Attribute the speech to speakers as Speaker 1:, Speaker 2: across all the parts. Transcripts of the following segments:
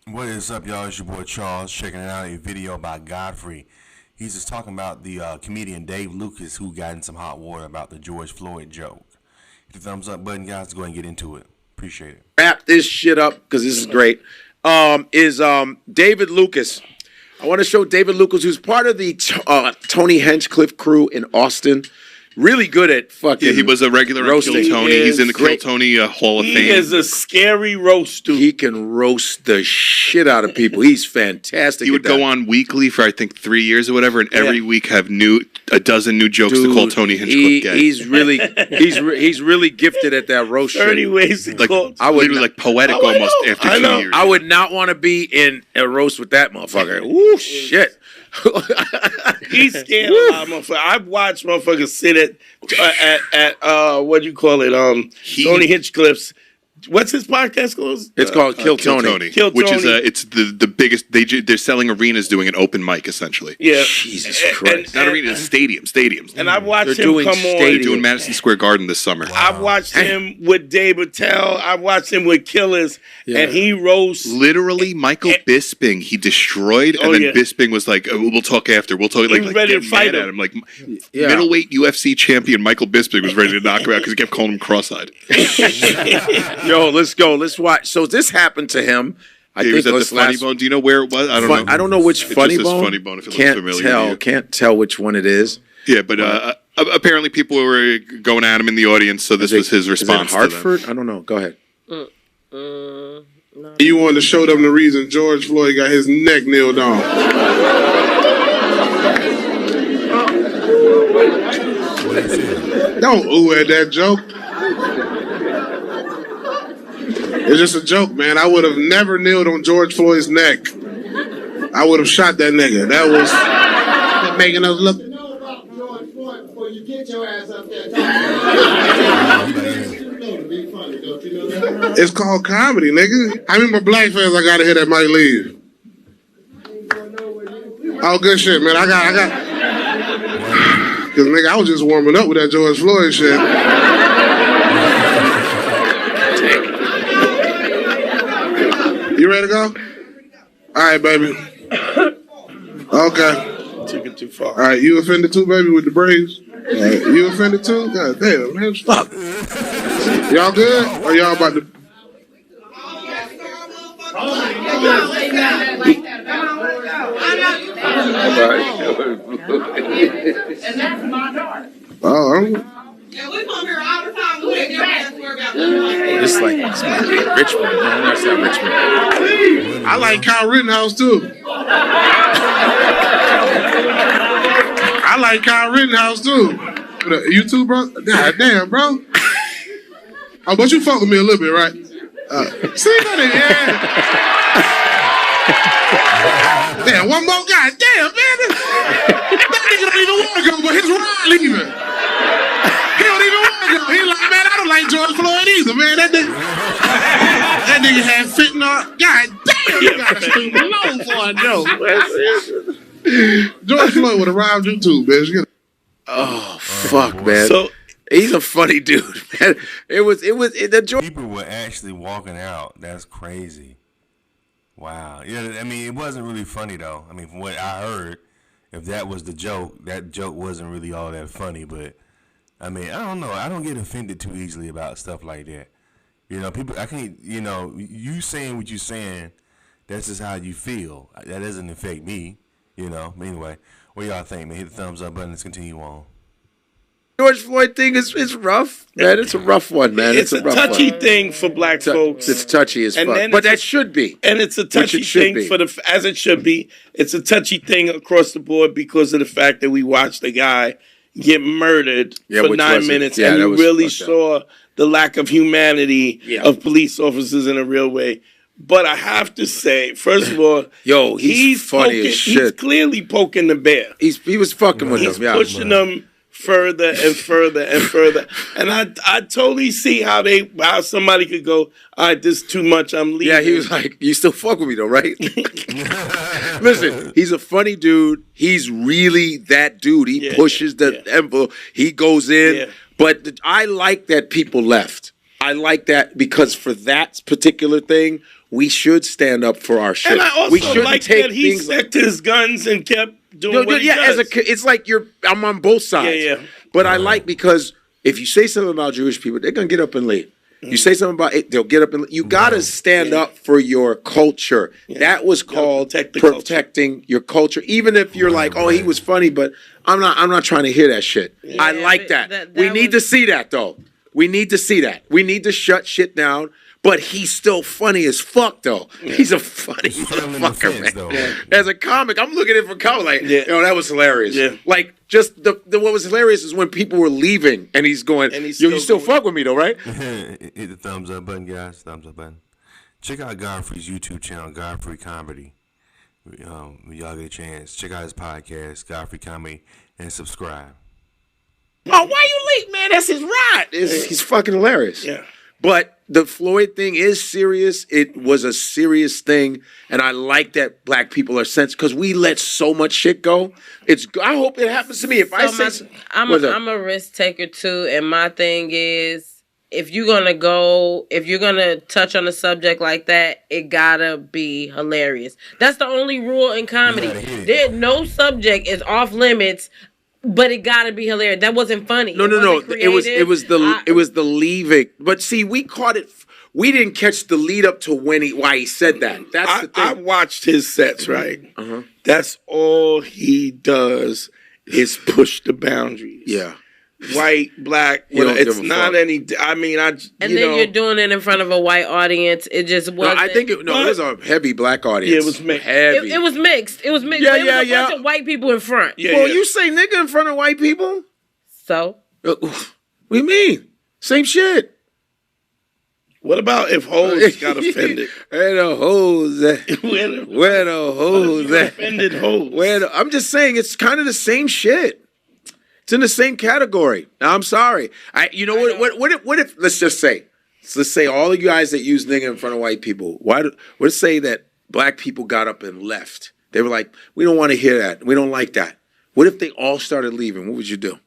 Speaker 1: What is up, y'all? It's your boy Charles checking out a video by Godfrey. He's just talking about the comedian Dave Lucas who got in some hot water about the George Floyd joke. Hit the thumbs up button, guys. Go ahead and get into it. Appreciate it.
Speaker 2: Wrap this shit up because this is great. Is David Lucas. I want to show David Lucas, who's part of the Tony Hinchcliffe crew in Austin. Really good at fucking.
Speaker 3: Yeah, he was a regular on Kill Tony. He's in the Kill Tony Hall of Fame.
Speaker 4: He is a scary roaster.
Speaker 2: He can roast the shit out of people. He's fantastic.
Speaker 3: He would go on weekly for I think 3 years or whatever, and every week have a dozen new jokes to call Tony Hinchcliffe gay.
Speaker 2: He's really gifted at that roast.
Speaker 4: 30 ways to call.
Speaker 3: I would like poetic almost after 2 years.
Speaker 2: I would not want to be in a roast with that motherfucker. Ooh, shit.
Speaker 4: He's scared a lot of motherfuckers. I've watched motherfuckers sit at what do you call it? Tony Hinchcliffe's. What's his podcast called?
Speaker 2: It's called Kill Tony.
Speaker 4: Kill
Speaker 3: which
Speaker 4: Tony.
Speaker 3: is it's the biggest. They're selling arenas, doing an open mic essentially.
Speaker 4: Yeah,
Speaker 2: Jesus Christ.
Speaker 3: Not arenas, stadiums.
Speaker 4: And I've watched
Speaker 2: They're
Speaker 4: him
Speaker 2: doing
Speaker 4: come on.
Speaker 3: They're doing Madison Square Garden this summer.
Speaker 4: I've watched him with Dave Attell. I've watched him with Killers, and he roasts.
Speaker 3: Literally, Michael Bisping, he destroyed, and then Bisping was like, "We'll talk after. We'll talk." Like
Speaker 4: ready to fight
Speaker 3: mad at him. Like middleweight UFC champion Michael Bisping was ready to knock him out because he kept calling him cross-eyed.
Speaker 2: Yo, let's go. Let's watch. So this happened to him. I
Speaker 3: think
Speaker 2: think
Speaker 3: it was at the Funny Bone. Do you know where it was? I don't know.
Speaker 2: I don't know which Funny
Speaker 3: just says
Speaker 2: Bone.
Speaker 3: Funny Bone. If it looks familiar to you.
Speaker 2: Can't tell which one it is.
Speaker 3: Yeah, but apparently people were going at him in the audience, so this was his response.
Speaker 2: Is it Hartford?
Speaker 3: To them.
Speaker 2: I don't know. Go ahead.
Speaker 5: No. You wanted to show them the reason George Floyd got his neck nailed on. Don't ooh at that joke. It's just a joke, man. I would have never kneeled on George Floyd's neck. I would have shot that nigga. That was making us look.
Speaker 6: You get your ass up there.
Speaker 5: It's called comedy, nigga. How many more black fans I gotta hit that might leave? Oh, good shit, man. I got. Cause nigga, I was just warming up with that George Floyd shit. You ready to go? All right, baby. Okay.
Speaker 4: Took it too far.
Speaker 5: All right, you offended too, baby, with the Braves? You offended too? God damn, man, fuck. Y'all good? Or y'all about to...
Speaker 6: And that's my daughter.
Speaker 5: Oh,
Speaker 6: Yeah, we come here all the time. We ain't never asked her about
Speaker 2: This might be Richmond. No, that's not Richmond.
Speaker 5: I like Kyle Rittenhouse too. I like Kyle Rittenhouse too. You too, bro? God damn, bro. Oh, but you fuck with me a little bit, right? See that? Yeah. Damn, one more. God damn, man. That nigga don't even want to go, but his ride leaving. He don't even want to go. He like, man, I don't like George Floyd either, man. That nigga had fentanyl. God damn, you got a stupid low for a joke. George Floyd would have robbed you too, bitch.
Speaker 2: Oh fuck, man.
Speaker 4: So
Speaker 2: he's a funny dude, man. The George.
Speaker 1: People were actually walking out. That's crazy. Wow. Yeah, I mean, it wasn't really funny though. I mean, from what I heard, if that was the joke, that joke wasn't really all that funny. But I mean, I don't know. I don't get offended too easily about stuff like that. You know, people. I can't. You know, you saying what you're saying. That's just how you feel. That doesn't affect me. You know. But anyway, what y'all think, man? Hit the thumbs up button. Let's continue on.
Speaker 2: George Floyd thing is rough, man. It's a rough one, man.
Speaker 4: It's a
Speaker 2: rough
Speaker 4: touchy
Speaker 2: one.
Speaker 4: thing for black folks.
Speaker 2: It's touchy as fuck, but that should be.
Speaker 4: And it's a touchy thing as it should be. It's a touchy thing across the board because of the fact that we watched the guy get murdered for 9 minutes, and you really saw the lack of humanity of police officers in a real way. But I have to say, first of all,
Speaker 2: yo, he's funny as shit.
Speaker 4: He's clearly poking the bear.
Speaker 2: He was fucking with him.
Speaker 4: He's pushing them further and further and further. And I totally see how somebody could go, all right, this is too much, I'm leaving.
Speaker 2: Yeah, he was like, you still fuck with me though, right? Listen, he's a funny dude. He's really that dude. He pushes the envelope. He goes in. Yeah. But I like that people left. I like that because for that particular thing, we should stand up for our shit.
Speaker 4: And I also
Speaker 2: we shouldn't
Speaker 4: like
Speaker 2: take
Speaker 4: that he
Speaker 2: things
Speaker 4: stuck to his guns and kept doing what he does.
Speaker 2: It's like I'm on both sides.
Speaker 4: Yeah.
Speaker 2: But I like because if you say something about Jewish people, they're gonna get up and leave. You say something about it, they'll get up and leave. You gotta stand up for your culture. Yeah. That was called protecting your culture. Even if you're like, oh, he was funny, but I'm not trying to hear that shit. Yeah, I like that. We need to see that though. We need to see that. We need to shut shit down. But he's still funny as fuck, though. Yeah. He's a funny motherfucker, man. Though, yeah. As a comic, I'm looking at it for comedy like, that was hilarious. Yeah. Like, just what was hilarious is when people were leaving, and he's going, you still fuck with me, though, right?
Speaker 1: Hit the thumbs up button, guys. Thumbs up button. Check out Godfrey's YouTube channel, Godfrey Comedy. When y'all get a chance, check out his podcast, Godfrey Comedy, and subscribe.
Speaker 2: Oh, why you late, man? That's his ride. He's fucking hilarious.
Speaker 4: Yeah.
Speaker 2: But the Floyd thing is serious. It was a serious thing, and I like that black people are sensitive because we let so much shit go. I hope it happens to me. If
Speaker 7: I'm a risk taker too, and my thing is, if you're gonna touch on a subject like that, it gotta be hilarious. That's the only rule in comedy. No subject is off limits. But it gotta be hilarious. That wasn't funny.
Speaker 2: No. It was the leaving. But see, we caught it. We didn't catch the lead up to why he said that. That's the thing.
Speaker 4: I watched his sets. Right. That's all he does is push the boundaries.
Speaker 2: Yeah.
Speaker 4: White, black, it's not any. I mean,
Speaker 7: you're doing it in front of a white audience. It just wasn't.
Speaker 2: No, I think it was a heavy black audience.
Speaker 4: Yeah, it was mixed.
Speaker 2: Heavy.
Speaker 7: It was mixed. It was mixed.
Speaker 2: Yeah,
Speaker 7: there was a bunch of white people in front.
Speaker 2: You say nigga in front of white people?
Speaker 7: So?
Speaker 2: What do you mean? Same shit.
Speaker 4: What about if hoes got offended?
Speaker 2: Where the hoes at? Where the hoes at?
Speaker 4: Offended hoes.
Speaker 2: I'm just saying it's kind of the same shit. It's in the same category. Now, I'm sorry. What if let's say all the guys that use nigga in front of white people, let's say that black people got up and left. They were like, we don't want to hear that. We don't like that. What if they all started leaving? What would you do?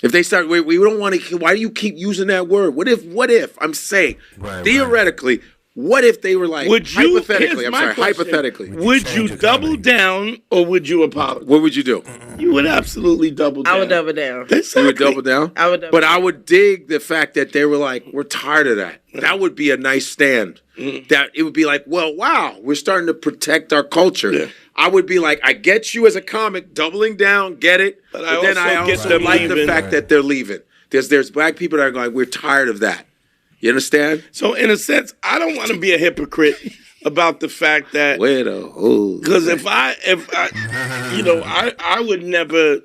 Speaker 2: If they start, we don't want to, why do you keep using that word? What if, I'm saying, theoretically, what if they were like, hypothetically,
Speaker 4: would you double down or would you apologize?
Speaker 2: What would you do?
Speaker 4: You would absolutely double down.
Speaker 7: I would double down.
Speaker 2: Exactly. You would double down?
Speaker 7: I would double
Speaker 2: But
Speaker 7: down.
Speaker 2: I would dig the fact that they were like, we're tired of that. That would be a nice stand. That it would be like, well, wow, we're starting to protect our culture. Yeah. I would be like, I get you as a comic, doubling down, get it. But then I also like the fact that they're leaving. There's black people that are going, we're tired of that. You understand?
Speaker 4: So in a sense, I don't want to be a hypocrite about the fact that because if I I would never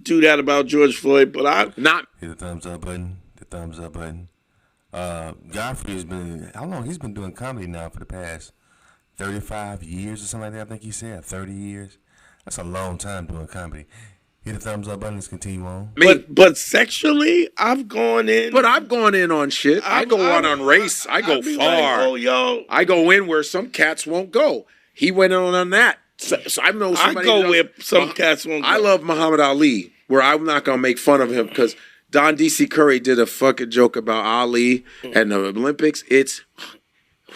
Speaker 4: do that about George Floyd, but
Speaker 1: hit the thumbs up button. Godfrey has been how long? He's been doing comedy now for the past 35 years or something like that. I think he said 30 years. That's a long time doing comedy. Hit the thumbs up button. Let's continue on.
Speaker 4: But sexually, I've gone in.
Speaker 2: But I've gone in on shit. I go on race. I go far.
Speaker 4: Like,
Speaker 2: I go in where some cats won't go. He went on that. So I know somebody.
Speaker 4: I go where some cats won't go.
Speaker 2: I love Muhammad Ali, where I'm not gonna make fun of him because Don D.C. Curry did a fucking joke about Ali and the Olympics. It's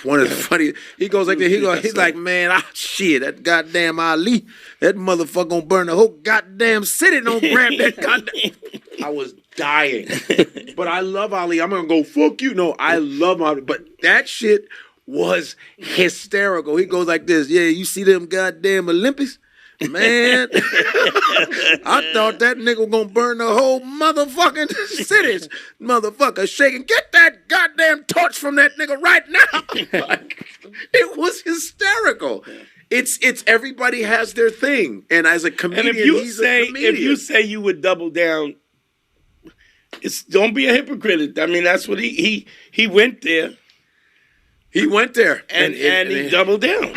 Speaker 2: one of the funny. He goes like this. He's like, man, shit, that goddamn Ali, that motherfucker gonna burn the whole goddamn city. Don't grab that goddamn. I was dying, but I love Ali. I'm gonna go fuck you. No, I love Ali, but that shit was hysterical. He goes like this. Yeah, you see them goddamn Olympics? Man, I thought that nigga was gonna burn the whole motherfucking cities. Motherfucker shaking. Get that goddamn torch from that nigga right now. Like, it was hysterical. It's everybody has their thing. And as a comedian,
Speaker 4: and if you say you would double down, don't be a hypocrite. I mean, that's what he went there.
Speaker 2: He went there.
Speaker 4: And he doubled down.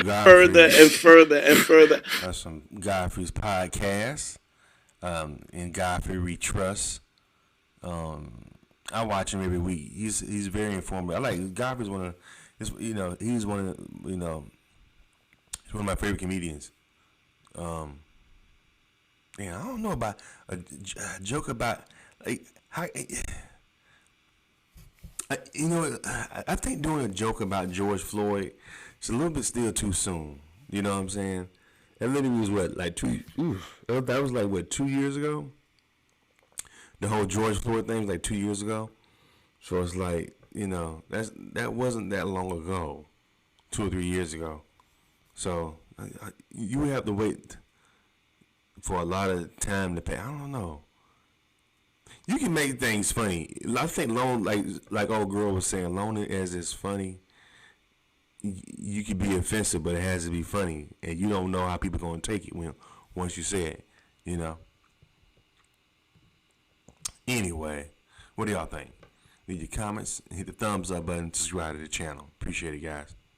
Speaker 4: Further and further and further.
Speaker 1: That's some Godfrey's podcast. In Godfrey We Trust. I watch him every week. He's very informative. I like Godfrey's he's one of my favorite comedians. I don't know about a joke about like how. I think doing a joke about George Floyd, it's a little bit still too soon. You know what I'm saying? That literally was what, like that was like what, 2 years ago? The whole George Floyd thing was like 2 years ago. So it's like, that wasn't that long ago, 2 or 3 years ago. So you would have to wait for a lot of time to pay. I don't know. You can make things funny. I think long, like old girl was saying, long as it's funny, you can be offensive, but it has to be funny, and you don't know how people are gonna take it once you say it. Anyway, what do y'all think? Leave your comments, hit the thumbs up button, subscribe to the channel. Appreciate it, guys.